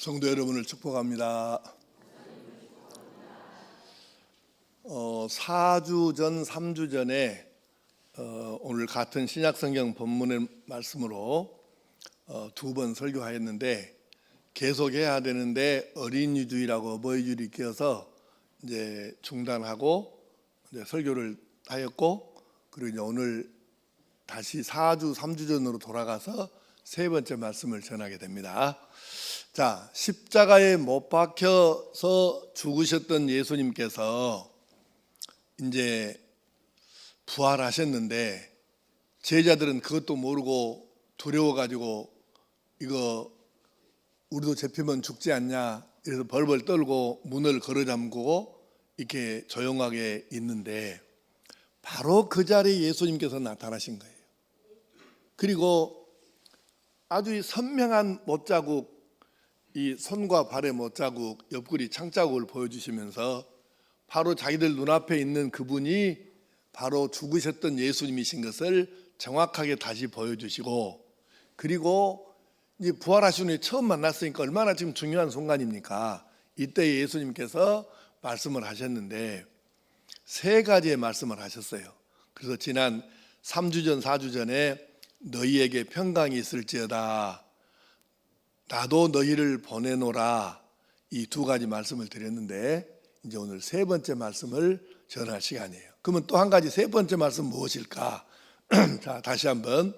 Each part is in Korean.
성도 여러분을 축복합니다. 4주 전, 3주 전에 오늘 같은 신약성경 본문의 말씀으로 두 번 설교하였는데 계속해야 되는데 어린이주일하고 어버이주일이 껴서 이제 중단하고 이제 설교를 하였고, 그리고 이제 오늘 다시 4주, 3주 전으로 돌아가서 세 번째 말씀을 전하게 됩니다. 자, 십자가에 못 박혀서 죽으셨던 예수님께서 이제 부활하셨는데 제자들은 그것도 모르고 두려워가지고 이거 우리도 잡히면 죽지 않냐 이래서 벌벌 떨고 문을 걸어 잠그고 이렇게 조용하게 있는데 바로 그 자리에 예수님께서 나타나신 거예요. 그리고 아주 선명한 못자국, 이 손과 발의 못자국, 옆구리 창자국을 보여주시면서 바로 자기들 눈앞에 있는 그분이 바로 죽으셨던 예수님이신 것을 정확하게 다시 보여주시고, 그리고 이제 부활하신 후에 처음 만났으니까 얼마나 지금 중요한 순간입니까? 이때 예수님께서 말씀을 하셨는데 세 가지의 말씀을 하셨어요. 그래서 지난 3주 전, 4주 전에 너희에게 평강이 있을지어다, 나도 너희를 보내노라, 이 두 가지 말씀을 드렸는데 이제 오늘 세 번째 말씀을 전할 시간이에요. 그러면 또 한 가지 세 번째 말씀 무엇일까? 자, 다시 한번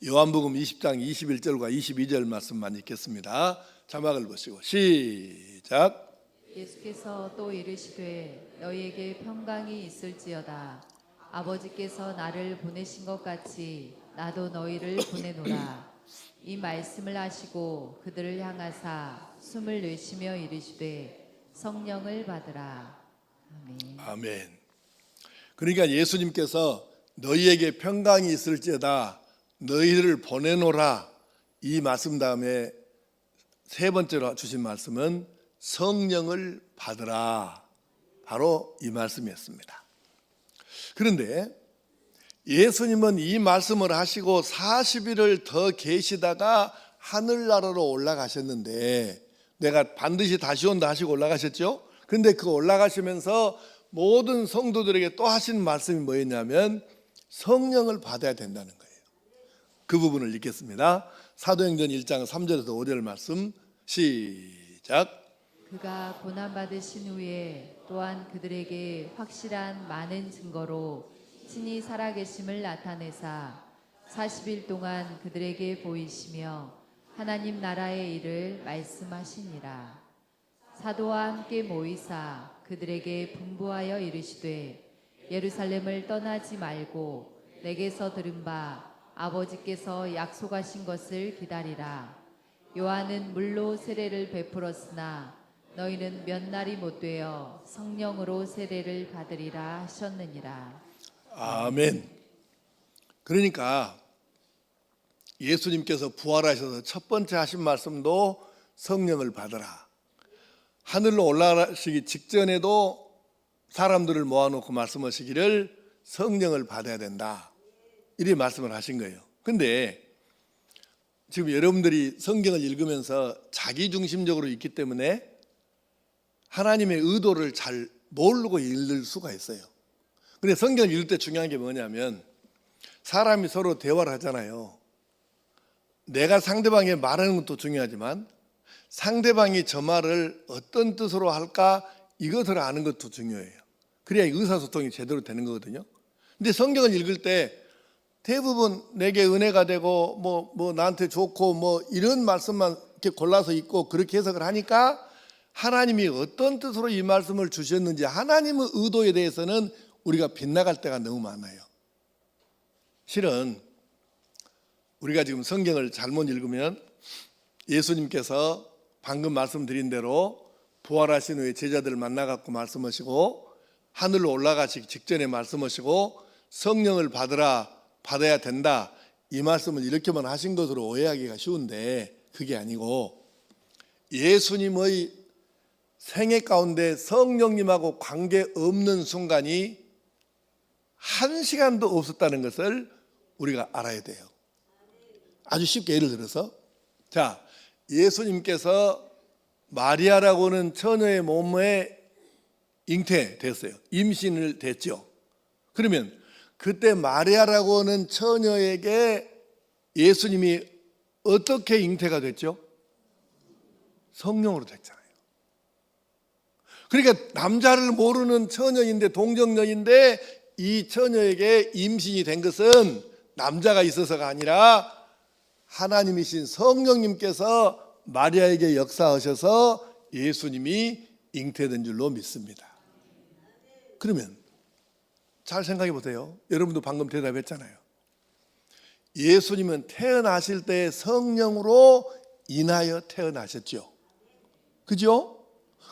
요한복음 20장 21절과 22절 말씀만 읽겠습니다. 자막을 보시고 시작. 예수께서 또 이르시되 너희에게 평강이 있을지어다. 아버지께서 나를 보내신 것 같이 나도 너희를 보내노라. 이 말씀을 하시고 그들을 향하사 숨을 내쉬며 이르시되 성령을 받으라. 아멘. 아멘. 그러니까 예수님께서 너희에게 평강이 있을지어다, 너희를 보내노라, 이 말씀 다음에 세 번째로 주신 말씀은 성령을 받으라, 바로 이 말씀이었습니다. 그런데 예수님은 이 말씀을 하시고 40일을 더 계시다가 하늘나라로 올라가셨는데, 내가 반드시 다시 온다 하시고 올라가셨죠. 근데 그 올라가시면서 모든 성도들에게 또 하신 말씀이 뭐였냐면 성령을 받아야 된다는 거예요. 그 부분을 읽겠습니다. 사도행전 1장 3절에서 5절 말씀 시작. 그가 고난받으신 후에 또한 그들에게 확실한 많은 증거로 친히 살아계심을 나타내사 40일 동안 그들에게 보이시며 하나님 나라의 일을 말씀하시니라. 사도와 함께 모이사 그들에게 분부하여 이르시되 예루살렘을 떠나지 말고 내게서 들은 바 아버지께서 약속하신 것을 기다리라. 요한은 물로 세례를 베풀었으나 너희는 몇 날이 못되어 성령으로 세례를 받으리라 하셨느니라. 아멘. 그러니까 예수님께서 부활하셔서 첫 번째 하신 말씀도 성령을 받으라. 하늘로 올라가시기 직전에도 사람들을 모아놓고 말씀하시기를 성령을 받아야 된다, 이렇게 말씀을 하신 거예요. 근데 지금 여러분들이 성경을 읽으면서 자기중심적으로 있기 때문에 하나님의 의도를 잘 모르고 읽을 수가 있어요. 근데 성경을 읽을 때 중요한 게 뭐냐면 사람이 서로 대화를 하잖아요. 내가 상대방에게 말하는 것도 중요하지만 상대방이 저 말을 어떤 뜻으로 할까, 이것을 아는 것도 중요해요. 그래야 의사소통이 제대로 되는 거거든요. 근데 성경을 읽을 때 대부분 내게 은혜가 되고 뭐 나한테 좋고 뭐 이런 말씀만 이렇게 골라서 읽고 그렇게 해석을 하니까 하나님이 어떤 뜻으로 이 말씀을 주셨는지 하나님의 의도에 대해서는 우리가 빗나갈 때가 너무 많아요. 실은 우리가 지금 성경을 잘못 읽으면 예수님께서 방금 말씀드린 대로 부활하신 후에 제자들을 만나갖고 말씀하시고 하늘로 올라가시기 직전에 말씀하시고 성령을 받아야 된다, 이 말씀을 이렇게만 하신 것으로 오해하기가 쉬운데 그게 아니고 예수님의 생애 가운데 성령님하고 관계없는 순간이 한 시간도 없었다는 것을 우리가 알아야 돼요. 아주 쉽게 예를 들어서, 자, 예수님께서 마리아라고 하는 처녀의 몸에 잉태됐어요. 임신을 됐죠. 그러면 그때 마리아라고 하는 처녀에게 예수님이 어떻게 잉태가 됐죠? 성령으로 됐잖아요. 그러니까 남자를 모르는 처녀인데, 동정녀인데 이 처녀에게 임신이 된 것은 남자가 있어서가 아니라 하나님이신 성령님께서 마리아에게 역사하셔서 예수님이 잉태된 줄로 믿습니다. 그러면 잘 생각해 보세요. 여러분도 방금 대답했잖아요. 예수님은 태어나실 때 성령으로 인하여 태어나셨죠. 그죠?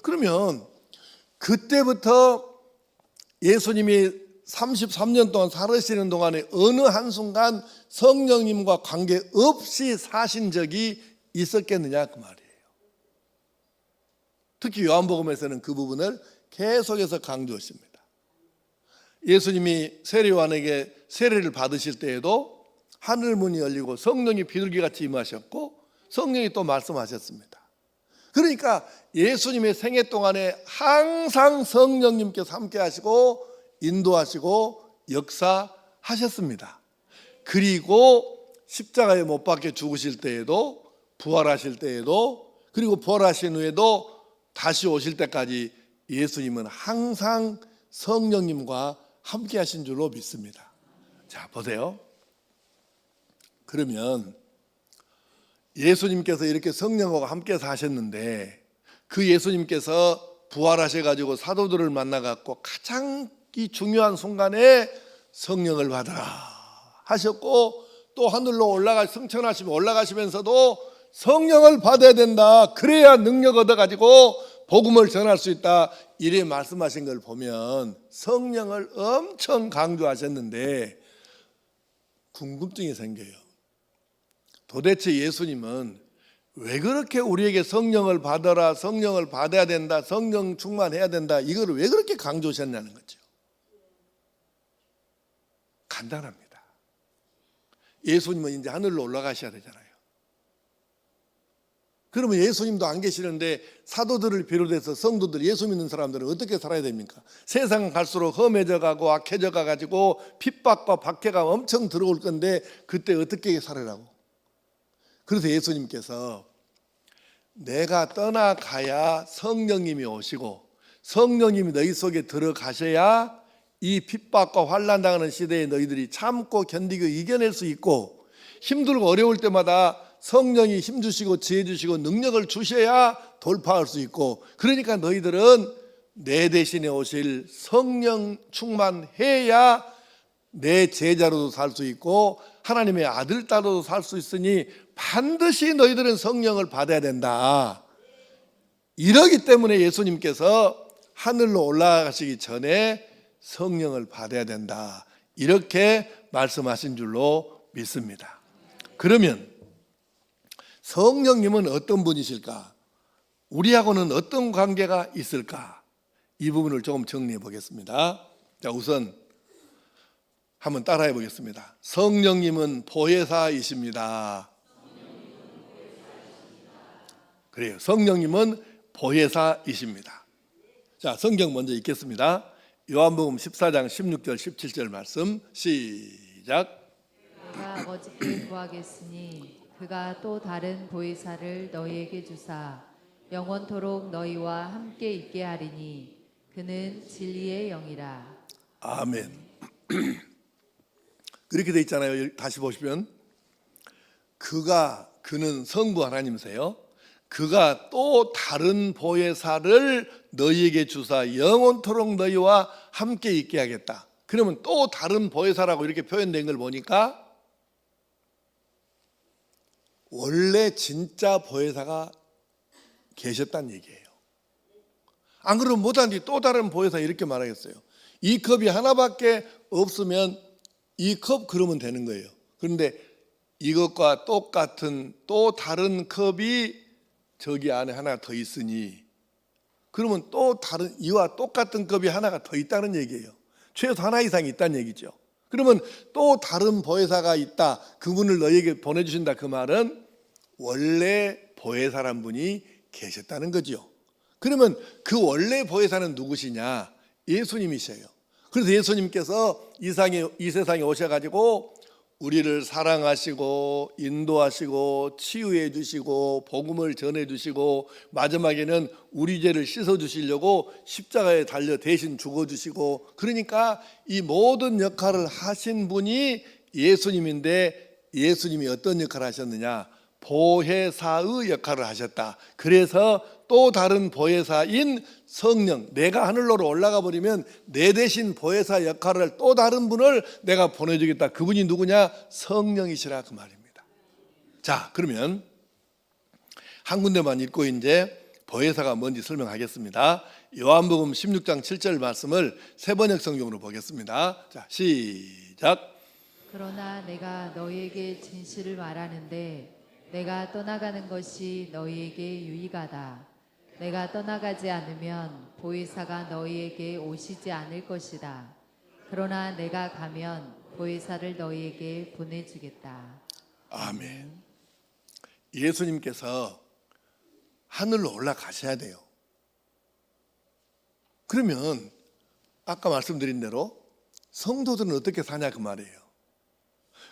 그러면 그때부터 예수님이 33년 동안 살으시는 동안에 어느 한순간 성령님과 관계없이 사신 적이 있었겠느냐 그 말이에요. 특히 요한복음에서는 그 부분을 계속해서 강조했습니다. 예수님이 세례요한에게 세례를 받으실 때에도 하늘 문이 열리고 성령이 비둘기같이 임하셨고 성령이 또 말씀하셨습니다. 그러니까 예수님의 생애 동안에 항상 성령님께서 함께 하시고 인도하시고 역사하셨습니다. 그리고 십자가에 못 박혀 죽으실 때에도, 부활하실 때에도, 그리고 부활하신 후에도 다시 오실 때까지 예수님은 항상 성령님과 함께 하신 줄로 믿습니다. 자, 보세요. 그러면 예수님께서 이렇게 성령과 함께 사셨는데 그 예수님께서 부활하셔가지고 사도들을 만나갖고 가장 이 중요한 순간에 성령을 받으라 하셨고, 또 하늘로 승천하시면 올라가시면서도 성령을 받아야 된다. 그래야 능력 얻어가지고 복음을 전할 수 있다. 이래 말씀하신 걸 보면 성령을 엄청 강조하셨는데 궁금증이 생겨요. 도대체 예수님은 왜 그렇게 우리에게 성령을 받아라, 성령을 받아야 된다, 성령 충만해야 된다, 이걸 왜 그렇게 강조하셨냐는 거죠. 간단합니다. 예수님은 이제 하늘로 올라가셔야 되잖아요. 그러면 예수님도 안 계시는데 사도들을 비롯해서 성도들, 예수 믿는 사람들은 어떻게 살아야 됩니까? 세상 갈수록 험해져 가고 악해져 가지고 핍박과 박해가 엄청 들어올 건데 그때 어떻게 살으라고? 그래서 예수님께서 내가 떠나가야 성령님이 오시고 성령님이 너희 속에 들어가셔야 이 핍박과 환난 당하는 시대에 너희들이 참고 견디고 이겨낼 수 있고, 힘들고 어려울 때마다 성령이 힘주시고 지혜 주시고 능력을 주셔야 돌파할 수 있고, 그러니까 너희들은 내 대신에 오실 성령 충만해야 내 제자로도 살 수 있고 하나님의 아들 딸로도 살 수 있으니 반드시 너희들은 성령을 받아야 된다. 이러기 때문에 예수님께서 하늘로 올라가시기 전에 성령을 받아야 된다. 이렇게 말씀하신 줄로 믿습니다. 그러면 성령님은 어떤 분이실까? 우리하고는 어떤 관계가 있을까? 이 부분을 조금 정리해 보겠습니다. 자, 우선 한번 따라해 보겠습니다. 성령님은 보혜사이십니다. 그래요. 성령님은 보혜사이십니다. 자, 성경 먼저 읽겠습니다. 요한복음 14장 16절 17절 말씀 시작. 내가 아버지께 구하겠으니 그가 또 다른 보혜사를 너희에게 주사 영원토록 너희와 함께 있게 하리니 그는 진리의 영이라. 아멘. 그렇게 돼 있잖아요. 다시 보시면 그는 성부 하나님이세요. 그가 또 다른 보혜사를 너희에게 주사 영원토록 너희와 함께 있게 하겠다. 그러면 또 다른 보혜사라고 이렇게 표현된 걸 보니까 원래 진짜 보혜사가 계셨다는 얘기예요. 안 그러면 못한뒤 또 다른 보혜사 이렇게 말하겠어요. 이 컵이 하나밖에 없으면 이 컵 그러면 되는 거예요. 그런데 이것과 똑같은 또 다른 컵이 저기 안에 하나 더 있으니, 그러면 또 다른 이와 똑같은 컵이 하나가 더 있다는 얘기예요. 최소 하나 이상이 있다는 얘기죠. 그러면 또 다른 보혜사가 있다, 그분을 너희에게 보내주신다. 그 말은 원래 보혜사란 분이 계셨다는 거지요. 그러면 그 원래 보혜사는 누구시냐? 예수님이셔요. 그래서 예수님께서 이 세상에 오셔가지고 우리를 사랑하시고 인도하시고 치유해 주시고 복음을 전해 주시고 마지막에는 우리 죄를 씻어 주시려고 십자가에 달려 대신 죽어 주시고, 그러니까 이 모든 역할을 하신 분이 예수님인데, 예수님이 어떤 역할을 하셨느냐? 보혜사의 역할을 하셨다. 그래서 또 다른 보혜사인 성령, 내가 하늘로 올라가 버리면 내 대신 보혜사 역할을 할 또 다른 분을 내가 보내주겠다. 그분이 누구냐? 성령이시라, 그 말입니다. 자, 그러면 한 군데만 읽고 이제 보혜사가 뭔지 설명하겠습니다. 요한복음 16장 7절 말씀을 세번역 성경으로 보겠습니다. 자, 시작. 그러나 내가 너희에게 진실을 말하는데 내가 떠나가는 것이 너희에게 유익하다. 내가 떠나가지 않으면 보혜사가 너희에게 오시지 않을 것이다. 그러나 내가 가면 보혜사를 너희에게 보내주겠다. 아멘. 예수님께서 하늘로 올라가셔야 돼요. 그러면 아까 말씀드린 대로 성도들은 어떻게 사냐 그 말이에요.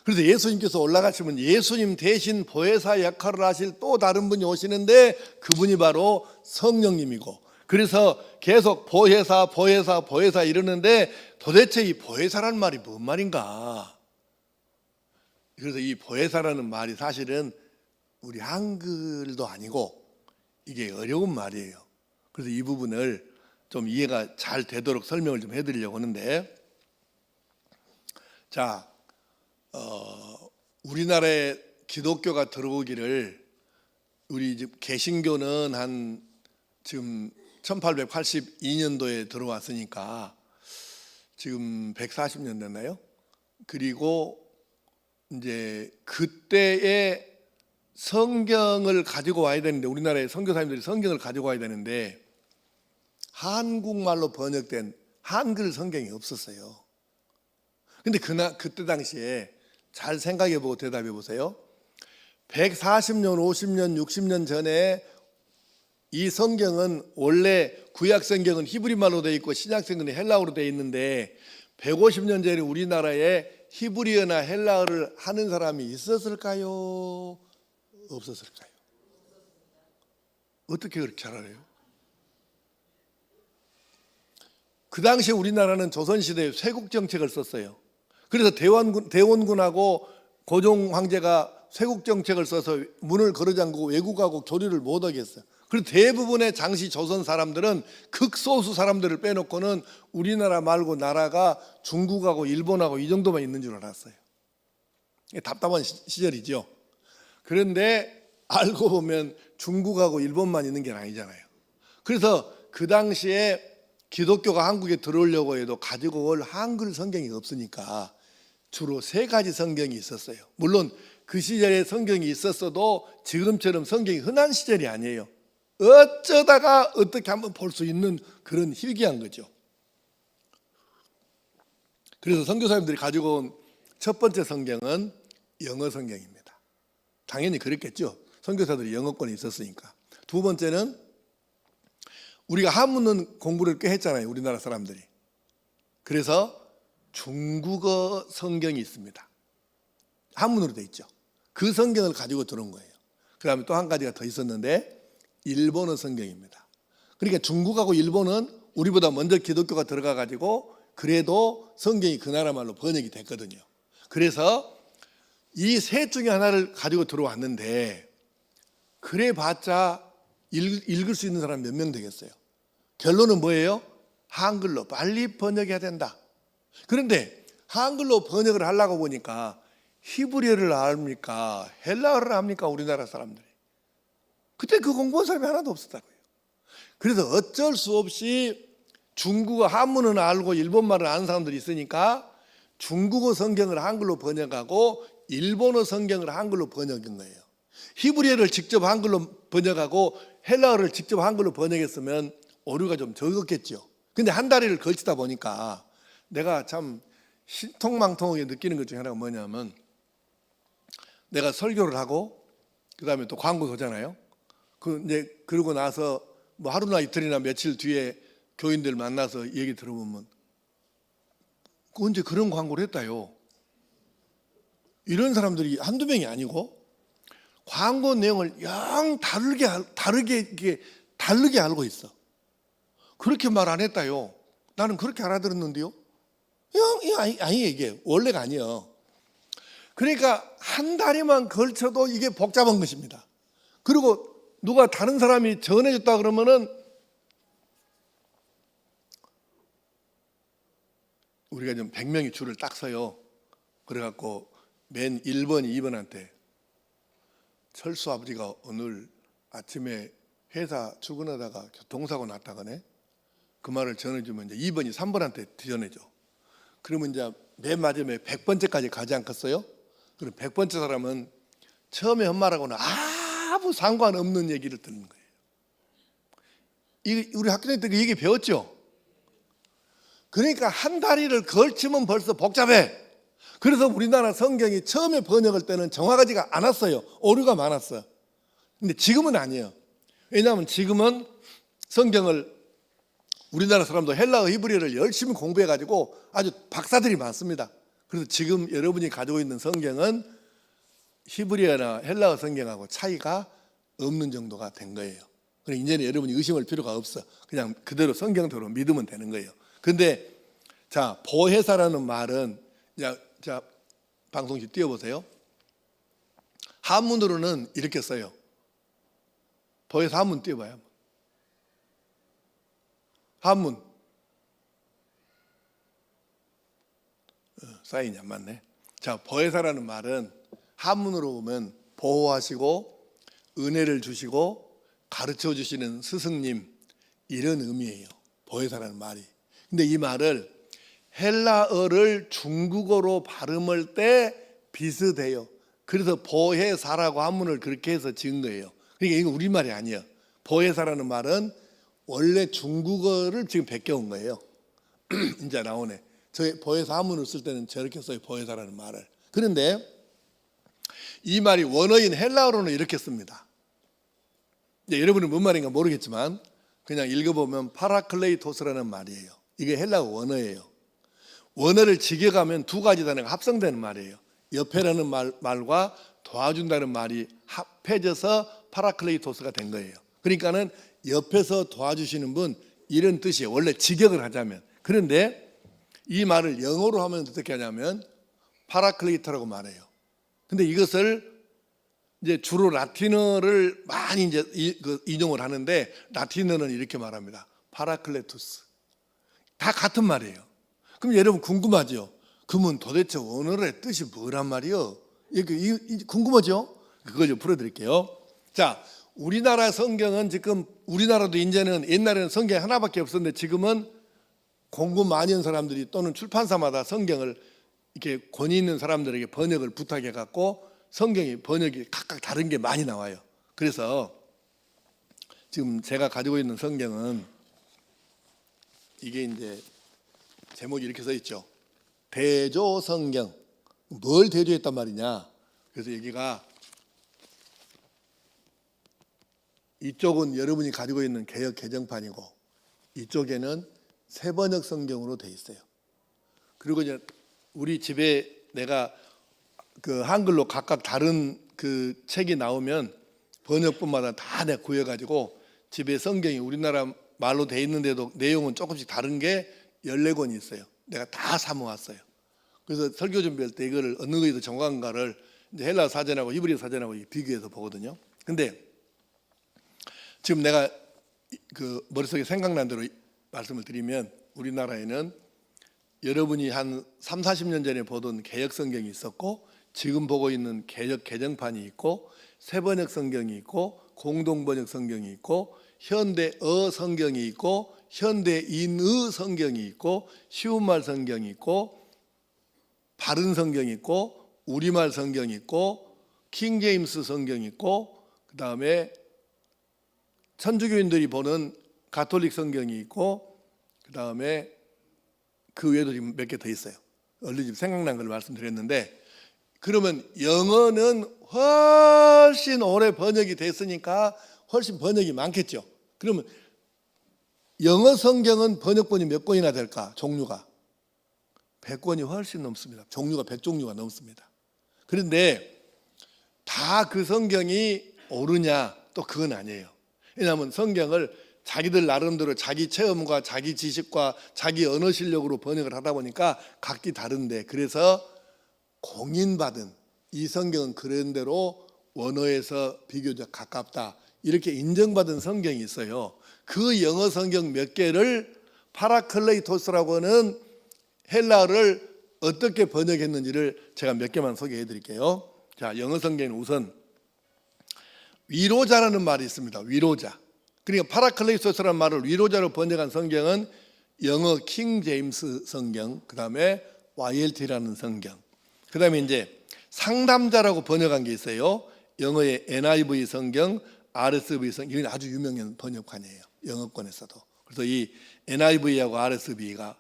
그래서 예수님께서 올라가시면 예수님 대신 보혜사 역할을 하실 또 다른 분이 오시는데 그분이 바로 성령님이고, 그래서 계속 보혜사 보혜사 보혜사 이러는데 도대체 이 보혜사라는 말이 뭔 말인가? 그래서 이 보혜사라는 말이 사실은 우리 한글도 아니고 이게 어려운 말이에요. 그래서 이 부분을 좀 이해가 잘 되도록 설명을 좀 해드리려고 하는데, 자, 우리나라에 기독교가 들어오기를, 우리 개신교는 한 지금 1882년도에 들어왔으니까 지금 140년 됐나요? 그리고 이제 그때의 성경을 가지고 와야 되는데, 우리나라의 선교사님들이 성경을 가지고 와야 되는데 한국말로 번역된 한글 성경이 없었어요. 근데 그때 당시에 잘 생각해 보고 대답해 보세요. 140년, 50년, 60년 전에 이 성경은 원래 구약 성경은 히브리말로 되어 있고 신약 성경은 헬라어로 되어 있는데 150년 전에 우리나라에 히브리어나 헬라어를 하는 사람이 있었을까요? 없었을까요? 어떻게 그렇게 잘 알아요? 그 당시에 우리나라는 조선시대에 쇄국 정책을 썼어요. 그래서 대원군하고 고종 황제가 쇄국 정책을 써서 문을 걸어잠그고 외국하고 교류를 못하게 했어요. 그리고 대부분의 당시 조선 사람들은 극소수 사람들을 빼놓고는 우리나라 말고 나라가 중국하고 일본하고 이 정도만 있는 줄 알았어요. 답답한 시절이죠. 그런데 알고 보면 중국하고 일본만 있는 게 아니잖아요. 그래서 그 당시에 기독교가 한국에 들어오려고 해도 가지고 올 한글 성경이 없으니까 주로 3가지 성경이 있었어요. 물론 그 시절에 성경이 있었어도 지금처럼 성경이 흔한 시절이 아니에요. 어쩌다가 어떻게 한번 볼 수 있는 그런 희귀한 거죠. 그래서 선교사님들이 가지고 온 첫 번째 성경은 영어 성경입니다. 당연히 그랬겠죠. 선교사들이 영어권에 있었으니까. 두 번째는 우리가 한문 공부를 꽤 했잖아요, 우리나라 사람들이. 그래서 중국어 성경이 있습니다. 한문으로 돼 있죠. 그 성경을 가지고 들어온 거예요. 그 다음에 또 한 가지가 더 있었는데 일본어 성경입니다. 그러니까 중국하고 일본은 우리보다 먼저 기독교가 들어가 가지고 그래도 성경이 그 나라 말로 번역이 됐거든요. 그래서 이 셋 중에 하나를 가지고 들어왔는데 그래 봤자 읽을 수 있는 사람 몇 명 되겠어요? 결론은 뭐예요? 한글로 빨리 번역해야 된다. 그런데 한글로 번역을 하려고 보니까 히브리어를 압니까? 헬라어를 압니까? 우리나라 사람들이. 그때 그 공부한 사람이 하나도 없었다고요. 그래서 어쩔 수 없이 중국어 한문은 알고 일본말을 아는 사람들이 있으니까 중국어 성경을 한글로 번역하고 일본어 성경을 한글로 번역한 거예요. 히브리어를 직접 한글로 번역하고 헬라어를 직접 한글로 번역했으면 오류가 좀 적었겠죠. 근데 한 다리를 걸치다 보니까 내가 참 신통망통하게 느끼는 것 중에 하나가 뭐냐면, 내가 설교를 하고 그 다음에 또 광고 도잖아요. 그 이제 그러고 나서 뭐 하루나 이틀이나 며칠 뒤에 교인들 만나서 얘기 들어보면 그 언제 그런 광고를 했다요. 이런 사람들이 한두 명이 아니고 광고 내용을 영 다르게 알고 있어. 그렇게 말 안 했다요. 나는 그렇게 알아들었는데요. 아니 이게 원래가 아니에요. 그러니까 한 다리만 걸쳐도 이게 복잡한 것입니다. 그리고 누가 다른 사람이 전해줬다 그러면은 우리가 좀 100명이 줄을 딱 서요. 그래갖고 맨 1번, 2번한테 철수 아버지가 오늘 아침에 회사 출근하다가 교통사고 났다가네. 그 말을 전해주면 이제 2번이 3번한테 전해줘. 그러면 이제 맨 마지막에 100번째까지 가지 않겠어요? 그럼 100번째 사람은 처음에 한 말하고는 아무 상관없는 얘기를 듣는 거예요. 우리 학교 다닐 때 그 얘기 배웠죠? 그러니까 한 다리를 걸치면 벌써 복잡해. 그래서 우리나라 성경이 처음에 번역할 때는 정확하지가 않았어요. 오류가 많았어요. 근데 지금은 아니에요. 왜냐하면 지금은 성경을 우리나라 사람도 헬라어 히브리어를 열심히 공부해가지고 아주 박사들이 많습니다. 그래서 지금 여러분이 가지고 있는 성경은 히브리어나 헬라어 성경하고 차이가 없는 정도가 된 거예요. 그러니까 이제는 여러분이 의심할 필요가 없어. 그냥 그대로 성경대로 믿으면 되는 거예요. 근데 자, 보혜사라는 말은 자 방송실 띄워보세요. 한문으로는 이렇게 써요. 보혜사 한문 띄워봐요. 한문 사인이 안 맞네. 자, 보혜사라는 말은 한문으로 보면 보호하시고 은혜를 주시고 가르쳐 주시는 스승님 이런 의미예요. 보혜사라는 말이. 근데 이 말을 헬라어를 중국어로 발음할 때 비슷해요. 그래서 보혜사라고 한문을 그렇게 해서 지은 거예요. 그러니까 이거 우리말이 아니에요. 보혜사라는 말은 원래 중국어를 지금 베껴온 거예요. 이제 나오네. 저희 보혜사 한문을 쓸 때는 저렇게 써요. 보혜사라는 말을. 그런데 이 말이 원어인 헬라어로는 이렇게 씁니다. 이제 여러분은 뭔 말인가 모르겠지만 그냥 읽어보면 파라클레이토스라는 말이에요. 이게 헬라어 원어예요. 원어를 직역하면 두 가지 단어가 합성되는 말이에요. 옆에라는 말과 도와준다는 말이 합해져서 파라클레이토스가 된 거예요. 그러니까는 옆에서 도와주시는 분 이런 뜻이에요. 원래 직역을 하자면. 그런데 이 말을 영어로 하면 어떻게 하냐면 파라클레이터라고 말해요. 근데 이것을 이제 주로 라틴어를 많이 이제 인용을 하는데 라틴어는 이렇게 말합니다. 파라클레투스. 다 같은 말이에요. 그럼 여러분 궁금하죠? 그러면 도대체 원어의 뜻이 뭐란 말이요? 궁금하죠? 그거 좀 풀어드릴게요. 자, 우리나라 성경은 지금 우리나라도 이제는 옛날에는 성경이 하나밖에 없었는데 지금은 공부 많이 한 사람들이 또는 출판사마다 성경을 이렇게 권위 있는 사람들에게 번역을 부탁해 갖고 성경이 번역이 각각 다른 게 많이 나와요. 그래서 지금 제가 가지고 있는 성경은 이게 이제 제목이 이렇게 써 있죠. 대조 성경. 뭘 대조했단 말이냐? 그래서 여기가 이쪽은 여러분이 가지고 있는 개역 개정판이고 이쪽에는 새번역 성경으로 돼 있어요. 그리고 이제 우리 집에 내가 그 한글로 각각 다른 그 책이 나오면 번역본마다 다 내가 구해가지고 집에 성경이 우리나라 말로 돼 있는데도 내용은 조금씩 다른 게 14권이 있어요. 내가 다 사모았어요. 그래서 설교 준비할 때 이거를 어느 거에 더 정확한가를 이제 헬라 사전하고 히브리 사전하고 비교해서 보거든요. 근데 지금 내가 그 머릿속에 생각난 대로 말씀을 드리면 우리나라에는 여러분이 한 3, 40년 전에 보던 개역 성경이 있었고 지금 보고 있는 개역 개정판이 있고 새번역 성경이 있고 공동번역 성경이 있고 현대어 성경이 있고 현대인의 성경이 있고 쉬운말 성경이 있고 바른 성경이 있고 우리말 성경이 있고 킹제임스 성경이 있고 그다음에 천주교인들이 보는 가톨릭 성경이 있고 그다음에 그 외에도 지금 몇 개 더 있어요. 얼른 지금 생각난 걸 말씀드렸는데 그러면 영어는 훨씬 오래 번역이 됐으니까 훨씬 번역이 많겠죠. 그러면 영어 성경은 번역본이 몇 권이나 될까? 종류가 100권이 훨씬 넘습니다. 종류가 100종류가 넘습니다. 그런데 다 그 성경이 옳으냐? 또 그건 아니에요. 왜냐하면 성경을 자기들 나름대로 자기 체험과 자기 지식과 자기 언어 실력으로 번역을 하다 보니까 각기 다른데, 그래서 공인받은 이 성경은 그런 대로 원어에서 비교적 가깝다 이렇게 인정받은 성경이 있어요. 그 영어 성경 몇 개를 파라클레이토스라고 하는 헬라어를 어떻게 번역했는지를 제가 몇 개만 소개해 드릴게요. 자, 영어 성경은 우선 위로자라는 말이 있습니다. 위로자. 그러니까 파라클레이토스라는 말을 위로자로 번역한 성경은 영어 킹 제임스 성경, 그다음에 YLT라는 성경, 그다음에 이제 상담자라고 번역한 게 있어요. 영어의 NIV 성경, RSV 성경, 이건 아주 유명한 번역판이에요. 영어권에서도. 그래서 이 NIV하고 RSV가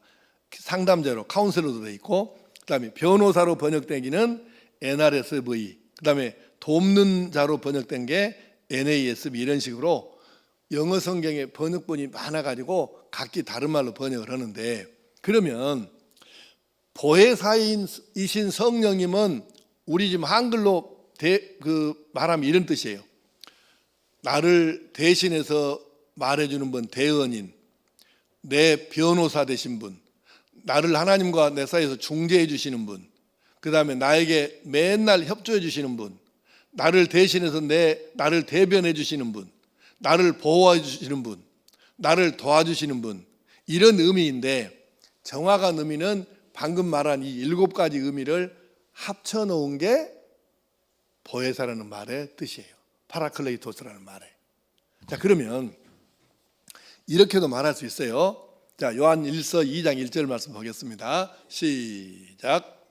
상담자로 카운셀러도 돼 있고, 그다음에 변호사로 번역되기는 NRSV, 그다음에 돕는 자로 번역된 게 NASB, 이런 식으로 영어 성경에 번역본이 많아가지고 각기 다른 말로 번역을 하는데, 그러면 보혜사이신 성령님은 우리 지금 한글로 말하면 이런 뜻이에요. 나를 대신해서 말해주는 분, 대언인, 내 변호사 되신 분, 나를 하나님과 내 사이에서 중재해 주시는 분, 그 다음에 나에게 맨날 협조해 주시는 분, 나를 대신해서 나를 대변해 주시는 분, 나를 보호해 주시는 분, 나를 도와주시는 분, 이런 의미인데, 정확한 의미는 방금 말한 이 7가지 의미를 합쳐놓은 게 보혜사라는 말의 뜻이에요. 파라클레이토스라는 말에. 자, 그러면 이렇게도 말할 수 있어요. 자, 요한 1서 2장 1절 말씀 보겠습니다. 시작.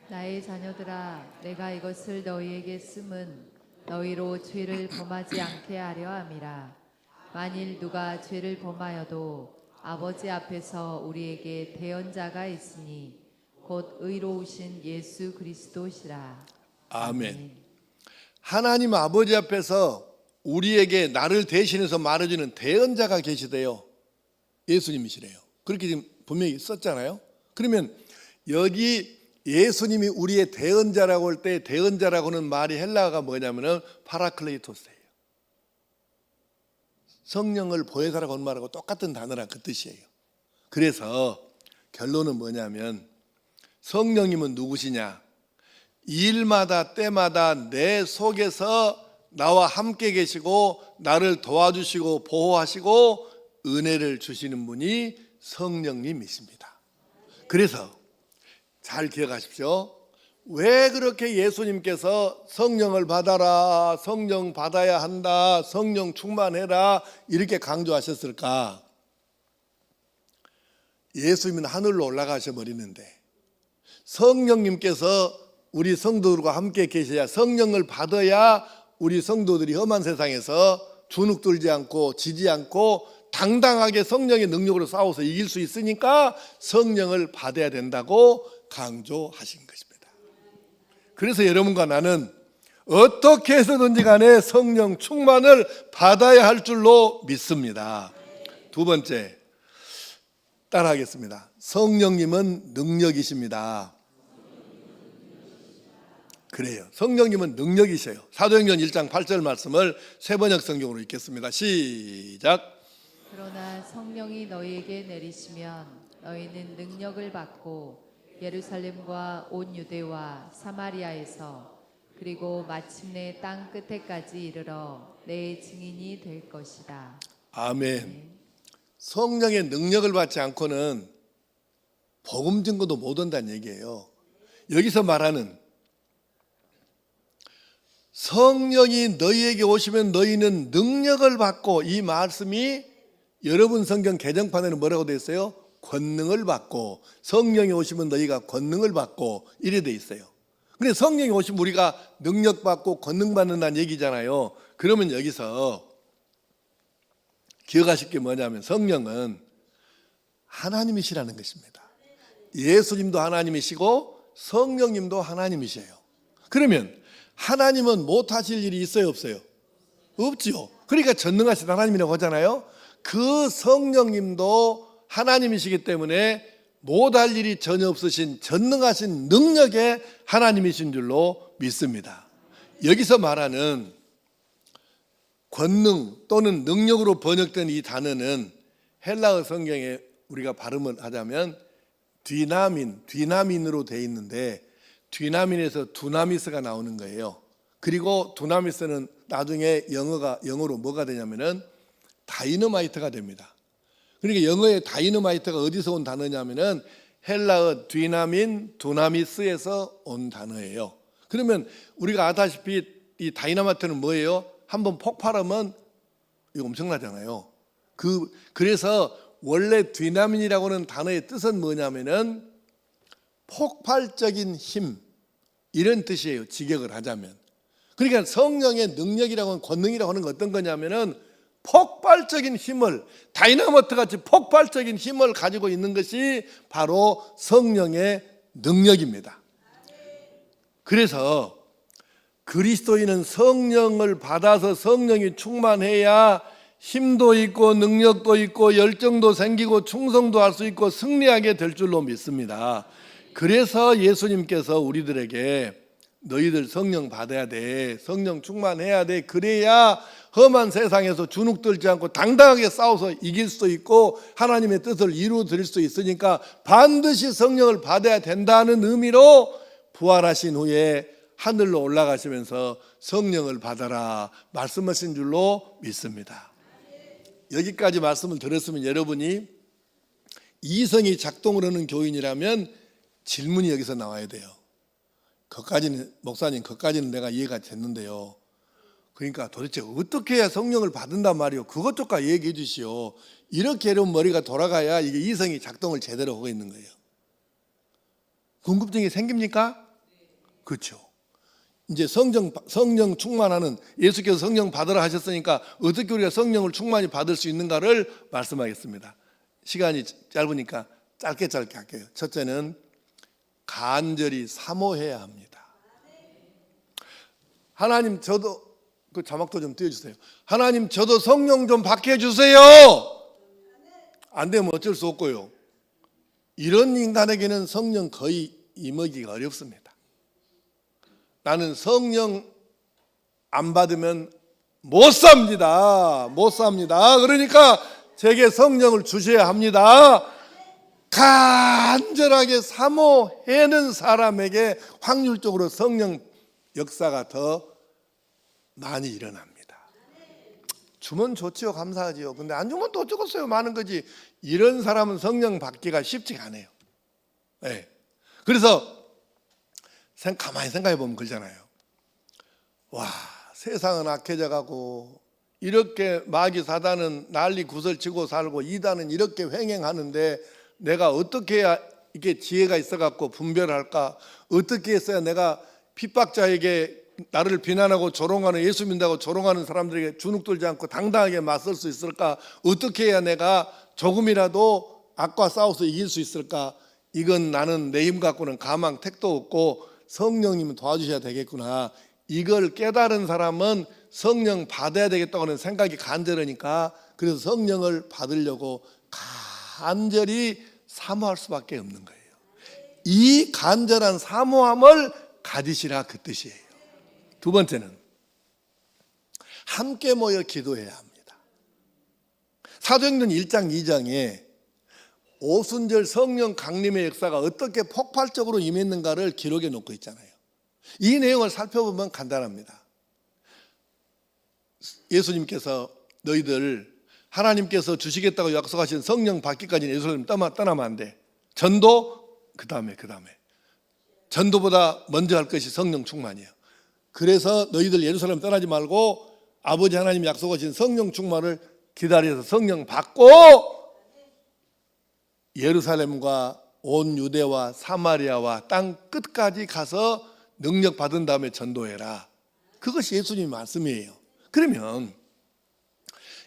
나의 자녀들아, 내가 이것을 너희에게 쓰면 너희로 죄를 범하지 않게 하려 함이라. 만일 누가 죄를 범하여도 아버지 앞에서 우리에게 대언자가 있으니 곧 의로우신 예수 그리스도시라. 아멘. 하나님 아버지 앞에서 우리에게 나를 대신해서 말해주는 대언자가 계시대요. 예수님이시래요. 그렇게 지금 분명히 썼잖아요. 그러면 여기 예수님이 우리의 대언자라고 할 때, 대언자라고 하는 말이 헬라어가 뭐냐면은 파라클레이토스예요. 성령을 보혜사라고 하는 말하고 똑같은 단어랑 그 뜻이에요. 그래서 결론은 뭐냐면, 성령님은 누구시냐? 일마다 때마다 내 속에서 나와 함께 계시고 나를 도와주시고 보호하시고 은혜를 주시는 분이 성령님이십니다. 그래서 잘 기억하십시오. 왜 그렇게 예수님께서 성령을 받아라, 성령 받아야 한다, 성령 충만해라 이렇게 강조하셨을까? 예수님은 하늘로 올라가셔 버리는데 성령님께서 우리 성도들과 함께 계셔야, 성령을 받아야 우리 성도들이 험한 세상에서 주눅들지 않고 지지 않고 당당하게 성령의 능력으로 싸워서 이길 수 있으니까 성령을 받아야 된다고 강조하신 것입니다. 그래서 여러분과 나는 어떻게 해서든지 간에 성령 충만을 받아야 할 줄로 믿습니다. 두 번째, 따라하겠습니다. 성령님은 능력이십니다. 그래요. 성령님은 능력이셔요. 사도행전 1장 8절 말씀을 세번역 성경으로 읽겠습니다. 시작. 그러나 성령이 너희에게 내리시면 너희는 능력을 받고 예루살렘과 온 유대와 사마리아에서 그리고 마침내 땅 끝에까지 이르러 내 증인이 될 것이다. 아멘. 성령의 능력을 받지 않고는 복음 증거도 못 한다는 얘기예요. 여기서 말하는 성령이 너희에게 오시면 너희는 능력을 받고, 이 말씀이 여러분 성경 개정판에는 뭐라고 되어 있어요? 권능을 받고, 성령이 오시면 너희가 권능을 받고 이래 돼 있어요. 근데 성령이 오시면 우리가 능력 받고 권능 받는다는 얘기잖아요. 그러면 여기서 기억하실 게 뭐냐면 성령은 하나님이시라는 것입니다. 예수님도 하나님이시고 성령님도 하나님이셔요. 그러면 하나님은 못하실 일이 있어요, 없어요? 없지요. 그러니까 전능하신 하나님이라고 하잖아요. 그 성령님도 하나님이시기 때문에 못할 일이 전혀 없으신 전능하신 능력의 하나님이신 줄로 믿습니다. 여기서 말하는 권능 또는 능력으로 번역된 이 단어는 헬라어 성경에 우리가 발음을 하자면 뒤나민으로 되어 있는데 뒤나민에서 두나미스가 나오는 거예요. 그리고 두나미스는 나중에 영어로 뭐가 되냐면은 다이너마이트가 됩니다. 그러니까 영어의 다이너마이트가 어디서 온 단어냐면은 헬라어 두나미스에서 온 단어예요. 그러면 우리가 아다시피 이 다이너마이트는 뭐예요? 한번 폭발하면 이거 엄청나잖아요. 그래서 원래 뒤나민이라고 하는 단어의 뜻은 뭐냐면은 폭발적인 힘 이런 뜻이에요. 직역을 하자면. 그러니까 성령의 능력이라고 하는 권능이라고 하는 건 어떤 거냐면은 폭발적인 힘을 다이너마이트 같이 폭발적인 힘을 가지고 있는 것이 바로 성령의 능력입니다. 그래서 그리스도인은 성령을 받아서 성령이 충만해야 힘도 있고 능력도 있고 열정도 생기고 충성도 할 수 있고 승리하게 될 줄로 믿습니다. 그래서 예수님께서 우리들에게 너희들 성령 받아야 돼. 성령 충만해야 돼. 그래야 험한 세상에서 주눅 들지 않고 당당하게 싸워서 이길 수도 있고 하나님의 뜻을 이루어 드릴 수 있으니까 반드시 성령을 받아야 된다는 의미로 부활하신 후에 하늘로 올라가시면서 성령을 받아라 말씀하신 줄로 믿습니다. 여기까지 말씀을 들었으면 여러분이 이성이 작동을 하는 교인이라면 질문이 여기서 나와야 돼요. 그것까지는 목사님 그것까지는 내가 이해가 됐는데요. 그러니까 도대체 어떻게 해야 성령을 받는단 말이요? 그것 좀 얘기해 주시오. 이렇게 이러면 머리가 돌아가야 이게 이성이 작동을 제대로 하고 있는 거예요. 궁금증이 생깁니까? 그렇죠. 이제 성령 충만하는 예수께서 성령 받으라 하셨으니까 어떻게 우리가 성령을 충만히 받을 수 있는가를 말씀하겠습니다. 시간이 짧으니까 짧게 할게요. 첫째는 간절히 사모해야 합니다. 하나님 저도 그 자막도 좀 띄워주세요. 하나님 저도 성령 좀 받게 해주세요. 안 되면 어쩔 수 없고요. 이런 인간에게는 성령 거의 임하기가 어렵습니다. 나는 성령 안 받으면 못 삽니다. 그러니까 제게 성령을 주셔야 합니다. 간절하게 사모하는 사람에게 확률적으로 성령 역사가 더 많이 일어납니다. 주면 좋지요. 감사하지요. 근데 안 주면 또 어쩌겠어요. 많은 거지. 이런 사람은 성령 받기가 쉽지가 않아요. 네. 그래서 가만히 생각해 보면 그러잖아요. 와, 세상은 악해져 가고 이렇게 마귀 사단은 난리 구설치고 살고 이단은 이렇게 횡행하는데 내가 어떻게 해야 이게 지혜가 있어 갖고 분별할까? 어떻게 했어야 내가 핍박자에게 나를 비난하고 조롱하는 예수 믿는다고 조롱하는 사람들에게 주눅들지 않고 당당하게 맞설 수 있을까? 어떻게 해야 내가 조금이라도 악과 싸워서 이길 수 있을까? 이건 나는 내 힘 갖고는 가망 택도 없고 성령님은 도와주셔야 되겠구나. 이걸 깨달은 사람은 성령 받아야 되겠다고 하는 생각이 간절하니까 그래서 성령을 받으려고 간절히 사모할 수밖에 없는 거예요. 이 간절한 사모함을 가지시라 그 뜻이에요. 두 번째는 함께 모여 기도해야 합니다. 사도행전 1장 2장에 오순절 성령 강림의 역사가 어떻게 폭발적으로 임했는가를 기록해 놓고 있잖아요. 이 내용을 살펴보면 간단합니다. 예수님께서 너희들 하나님께서 주시겠다고 약속하신 성령 받기까지는 예루살렘 떠나면 안 돼. 전도 그 다음에 전도보다 먼저 할 것이 성령 충만이에요. 그래서 너희들 예루살렘 떠나지 말고 아버지 하나님 약속하신 성령 충만을 기다려서 성령 받고 예루살렘과 온 유대와 사마리아와 땅 끝까지 가서 능력 받은 다음에 전도해라. 그것이 예수님의 말씀이에요. 그러면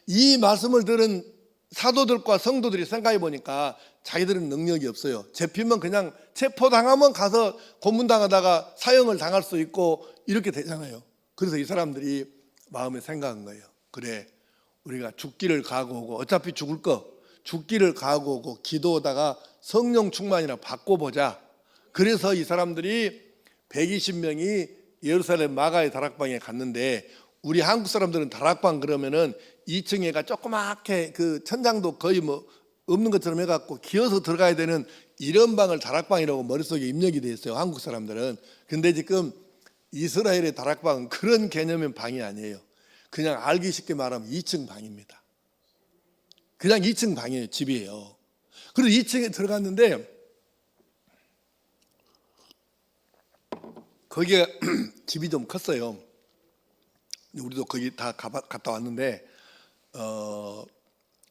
이 말씀을 들은 사도들과 성도들이 생각해 보니까 자기들은 능력이 없어요. 잡히면 그냥 체포당하면 가서 고문당하다가 사형을 당할 수 있고 이렇게 되잖아요. 그래서 이 사람들이 마음에 생각한 거예요. 그래, 우리가 죽기를 각오하고 어차피 죽을 거 죽기를 각오하고 기도하다가 성령 충만이나 바꿔보자. 그래서 이 사람들이 120명이 예루살렘 마가의 다락방에 갔는데, 우리 한국 사람들은 다락방 그러면은 2층에가 조그맣게 그 천장도 거의 뭐 없는 것처럼 해갖고 기어서 들어가야 되는 이런 방을 다락방이라고 머릿속에 입력이 돼 있어요, 한국 사람들은. 근데 지금 이스라엘의 다락방은 그런 개념의 방이 아니에요. 그냥 알기 쉽게 말하면 2층 방입니다. 그냥 2층 방이에요, 집이에요. 그래서 2층에 들어갔는데 거기가 집이 좀 컸어요. 우리도 거기 다 갔다 왔는데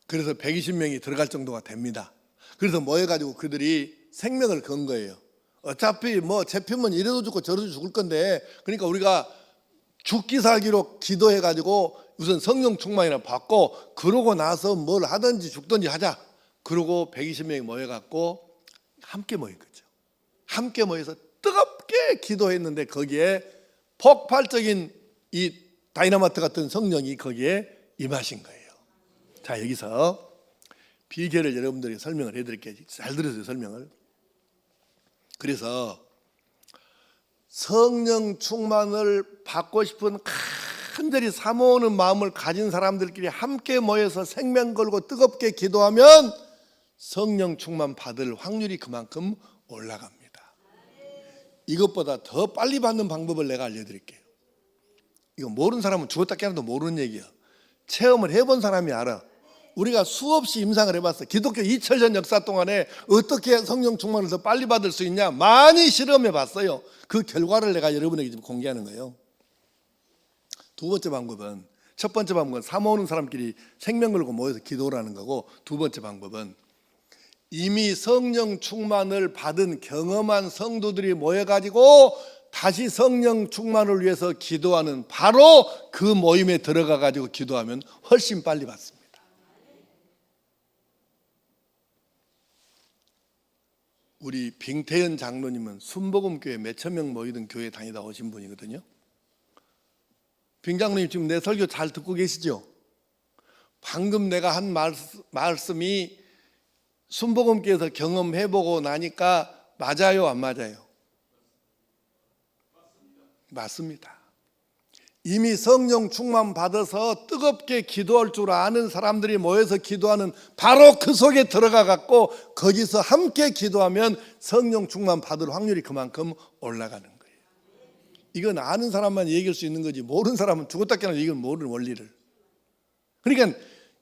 그래서 120명이 들어갈 정도가 됩니다. 그래서 모여가지고 그들이 생명을 건 거예요. 어차피 뭐 잡히면 이래도 죽고 저래도 죽을 건데, 그러니까 우리가 죽기 살기로 기도해가지고 우선 성령 충만이나 받고 그러고 나서 뭘 하든지 죽든지 하자. 그러고 120명이 모여갖고 함께 모인 거죠. 함께 모여서 뜨겁게 기도했는데 거기에 폭발적인 이 다이너마이트 같은 성령이 거기에 임하신 거예요. 자, 여기서 비결을 여러분들이 설명을 해드릴게요. 잘 들으세요, 설명을. 그래서 성령 충만을 받고 싶은 간절히 사모하는 마음을 가진 사람들끼리 함께 모여서 생명 걸고 뜨겁게 기도하면 성령 충만 받을 확률이 그만큼 올라갑니다. 이것보다 더 빨리 받는 방법을 내가 알려드릴게요. 이거 모르는 사람은 죽었다 깨어나도 모르는 얘기야. 체험을 해본 사람이 알아. 우리가 수없이 임상을 해봤어. 기독교 2000년 역사 동안에 어떻게 성령 충만을 더 빨리 받을 수 있냐 많이 실험해봤어요. 그 결과를 내가 여러분에게 지금 공개하는 거예요. 두 번째 방법은, 첫 번째 방법은 사모하는 사람끼리 생명 걸고 모여서 기도라는 거고, 두 번째 방법은 이미 성령 충만을 받은 경험한 성도들이 모여가지고 다시 성령 충만을 위해서 기도하는, 바로 그 모임에 들어가 가지고 기도하면 훨씬 빨리 받습니다. 우리 빙태현 장로님은 순복음교회 몇천 명 모이던 교회 다니다 오신 분이거든요. 빙 장로님 지금 내 설교 잘 듣고 계시죠? 방금 내가 한 말씀이 순복음교회에서 경험해보고 나니까 맞아요, 안 맞아요? 맞습니다. 이미 성령 충만 받아서 뜨겁게 기도할 줄 아는 사람들이 모여서 기도하는 바로 그 속에 들어가 갖고 거기서 함께 기도하면 성령 충만 받을 확률이 그만큼 올라가는 거예요. 이건 아는 사람만 얘기할 수 있는 거지, 모르는 사람은 죽었다 깨어나도 이건 모르는 원리를. 그러니까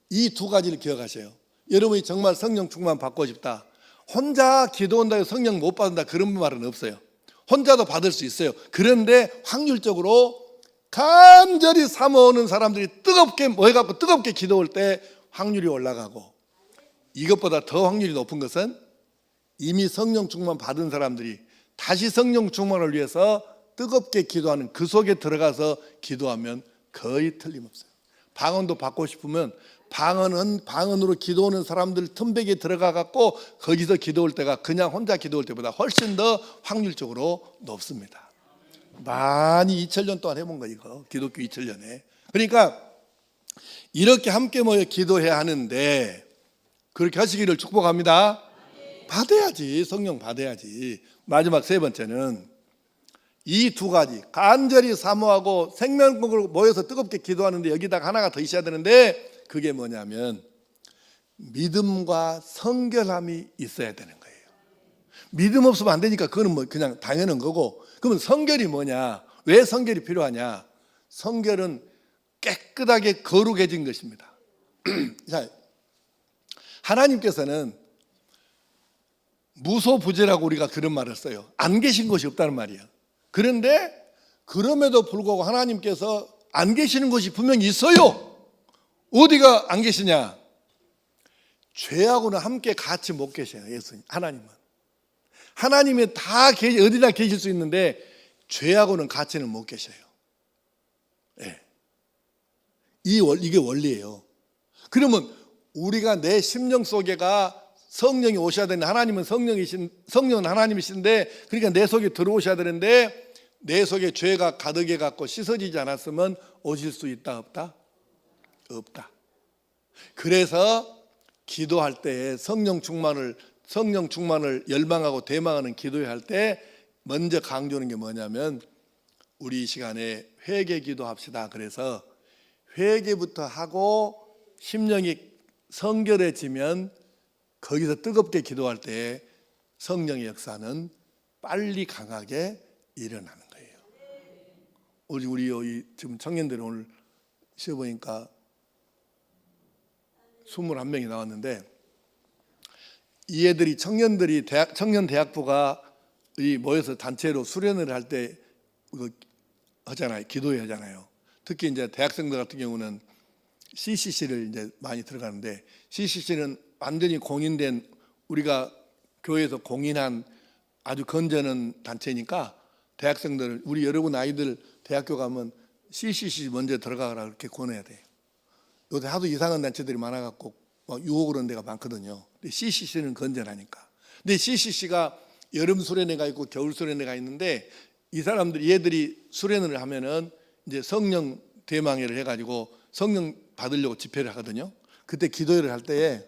이 두 가지를 기억하세요. 여러분이 정말 성령 충만 받고 싶다, 혼자 기도한다고 성령 못 받는다 그런 말은 없어요. 혼자도 받을 수 있어요. 그런데 확률적으로 간절히 사모하는 사람들이 뜨겁게 모여갖고 뜨겁게 기도할 때 확률이 올라가고, 이것보다 더 확률이 높은 것은 이미 성령 충만 받은 사람들이 다시 성령 충만을 위해서 뜨겁게 기도하는 그 속에 들어가서 기도하면 거의 틀림없어요. 방언도 받고 싶으면 방언으로 기도하는 사람들 틈백에 들어가 갖고 거기서 기도할 때가 그냥 혼자 기도할 때보다 훨씬 더 확률적으로 높습니다. 많이 2000년 동안 해본 거, 이거 기독교 2000년에. 그러니까 이렇게 함께 모여 기도해야 하는데, 그렇게 하시기를 축복합니다. 받아야지, 성령 받아야지. 마지막 세 번째는 이 두 가지, 간절히 사모하고 생명으로 모여서 뜨겁게 기도하는데 여기다가 하나가 더 있어야 되는데, 그게 뭐냐면 믿음과 성결함이 있어야 되는 거예요. 믿음 없으면 안 되니까 그거는 뭐 그냥 당연한 거고, 그러면 성결이 뭐냐? 왜 성결이 필요하냐? 성결은 깨끗하게 거룩해진 것입니다. 자, 하나님께서는 무소부재라고 우리가 그런 말을 써요. 안 계신 것이 없다는 말이에요. 그런데 그럼에도 불구하고 하나님께서 안 계시는 것이 분명히 있어요. 어디가 안 계시냐? 죄하고는 함께 같이 못 계셔요. 예수님, 하나님은. 하나님이 다 어디나 계실 수 있는데 죄하고는 같이는 못 계셔요. 네. 이게 원리예요. 그러면 우리가 내 심령 속에가 성령이 오셔야 되는데, 하나님은 성령은 하나님이신데, 그러니까 내 속에 들어오셔야 되는데 내 속에 죄가 가득해 갖고 씻어지지 않았으면 오실 수 있다, 없다? 없다. 그래서 기도할 때 성령 충만을 열망하고 대망하는 기도를 할 때 먼저 강조하는 게 뭐냐면 우리 이 시간에 회개 기도합시다. 그래서 회개부터 하고 심령이 성결해지면 거기서 뜨겁게 기도할 때 성령의 역사는 빨리 강하게 일어나는 거예요. 우리 여기 지금 청년들이 오늘 시험 보니까 21명이 나왔는데 이 애들이 청년들이 청년 대학부가 모여서 단체로 수련회를 할 때 하잖아요. 기도회 하잖아요. 특히 이제 대학생들 같은 경우는 CCC를 이제 많이 들어가는데 CCC는 완전히 공인된 우리가 교회에서 공인한 아주 건전한 단체니까 대학생들 우리 여러분 아이들 대학교 가면 CCC 먼저 들어가라 그렇게 권해야 돼요. 요새 하도 이상한 단체들이 많아갖고 유혹 그런 데가 많거든요. 근데 CCC는 건전하니까. 근데 CCC가 여름 수련회가 있고 겨울 수련회가 있는데 이 사람들이 얘들이 수련회를 하면은 이제 성령 대망회를 해가지고 성령 받으려고 집회를 하거든요. 그때 기도회를 할 때에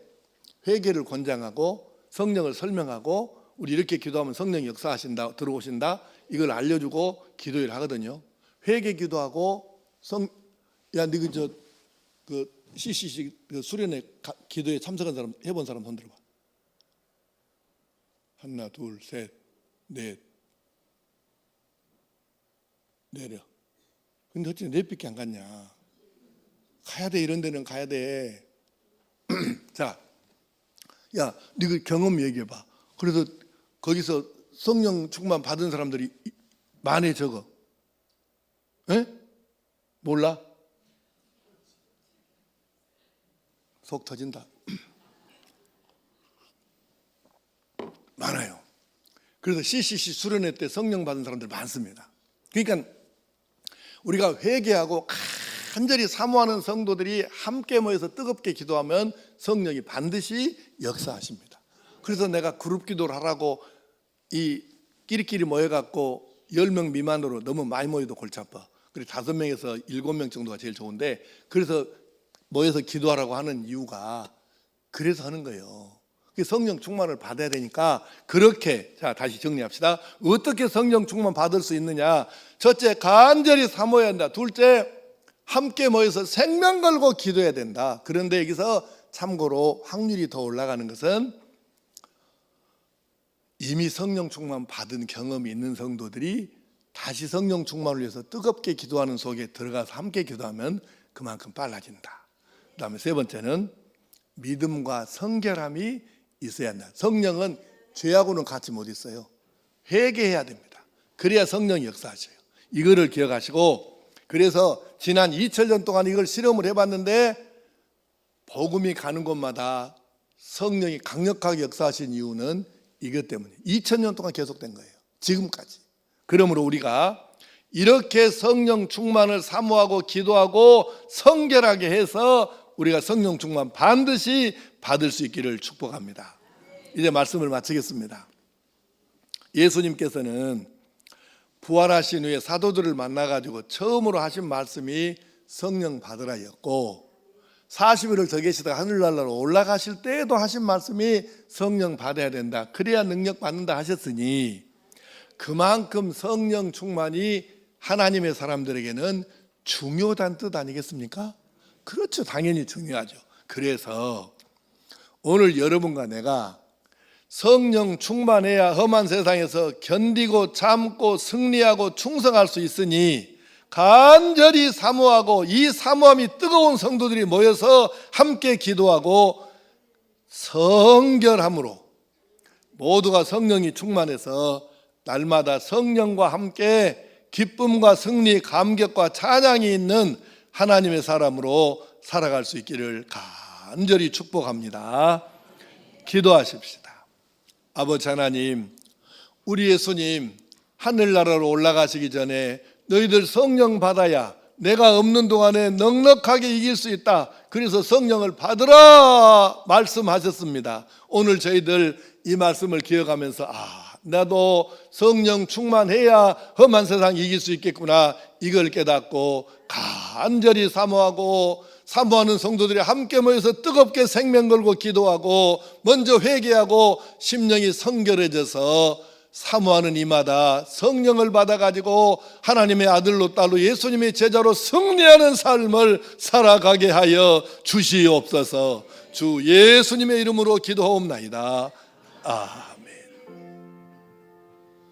회개를 권장하고 성령을 설명하고 우리 이렇게 기도하면 성령이 역사하신다 들어오신다 이걸 알려주고 기도회를 하거든요. 회개 기도하고 너그 CCC 수련회 기도에 참석한 사람 해본 사람 손 들어봐. 하나 둘 셋 넷 내려. 근데 어찌 넷밖에 안 갔냐? 가야 돼. 이런 데는 가야 돼. 자, 야, 네가 경험 얘기해봐. 그래서 거기서 성령 충만 받은 사람들이 많이 적어. 에? 몰라? 속 터진다. 많아요. 그래서 CCC 수련회 때 성령 받은 사람들 많습니다. 그러니까 우리가 회개하고 간절히 사모하는 성도들이 함께 모여서 뜨겁게 기도하면 성령이 반드시 역사하십니다. 그래서 내가 그룹 기도를 하라고 이 끼리끼리 모여갖고 10명 미만으로 너무 많이 모여도 골치 아파. 그리고 5명에서 7명 정도가 제일 좋은데 그래서 모여서 기도하라고 하는 이유가 그래서 하는 거예요. 성령 충만을 받아야 되니까 그렇게. 자, 다시 정리합시다. 어떻게 성령 충만 받을 수 있느냐? 첫째, 간절히 사모해야 한다. 둘째, 함께 모여서 생명 걸고 기도해야 된다. 그런데 여기서 참고로 확률이 더 올라가는 것은 이미 성령 충만 받은 경험이 있는 성도들이 다시 성령 충만을 위해서 뜨겁게 기도하는 속에 들어가서 함께 기도하면 그만큼 빨라진다. 그 다음에 세 번째는 믿음과 성결함이 있어야 한다. 성령은 죄하고는 같이 못 있어요. 회개해야 됩니다. 그래야 성령이 역사하셔요. 이거를 기억하시고, 그래서 지난 2000년 동안 이걸 실험을 해봤는데 복음이 가는 곳마다 성령이 강력하게 역사하신 이유는 이것 때문에 2000년 동안 계속된 거예요. 지금까지. 그러므로 우리가 이렇게 성령 충만을 사모하고 기도하고 성결하게 해서 우리가 성령 충만 반드시 받을 수 있기를 축복합니다. 이제 말씀을 마치겠습니다. 예수님께서는 부활하신 후에 사도들을 만나가지고 처음으로 하신 말씀이 성령 받으라였고 40일을 더 계시다가 하늘나라로 올라가실 때에도 하신 말씀이 성령 받아야 된다. 그래야 능력 받는다 하셨으니 그만큼 성령 충만이 하나님의 사람들에게는 중요하다는 뜻 아니겠습니까? 그렇죠. 당연히 중요하죠. 그래서 오늘 여러분과 내가 성령 충만해야 험한 세상에서 견디고 참고 승리하고 충성할 수 있으니 간절히 사모하고 이 사모함이 뜨거운 성도들이 모여서 함께 기도하고 성결함으로 모두가 성령이 충만해서 날마다 성령과 함께 기쁨과 승리, 감격과 찬양이 있는 하나님의 사람으로 살아갈 수 있기를 간절히 축복합니다. 기도하십시다. 아버지 하나님, 우리 예수님 하늘나라로 올라가시기 전에 너희들 성령 받아야 내가 없는 동안에 넉넉하게 이길 수 있다. 그래서 성령을 받으라 말씀하셨습니다. 오늘 저희들 이 말씀을 기억하면서 나도 성령 충만해야 험한 세상 이길 수 있겠구나, 이걸 깨닫고 간절히 사모하고 사모하는 성도들이 함께 모여서 뜨겁게 생명 걸고 기도하고 먼저 회개하고 심령이 성결해져서 사모하는 이마다 성령을 받아가지고 하나님의 아들로 딸로 예수님의 제자로 승리하는 삶을 살아가게 하여 주시옵소서. 주 예수님의 이름으로 기도하옵나이다.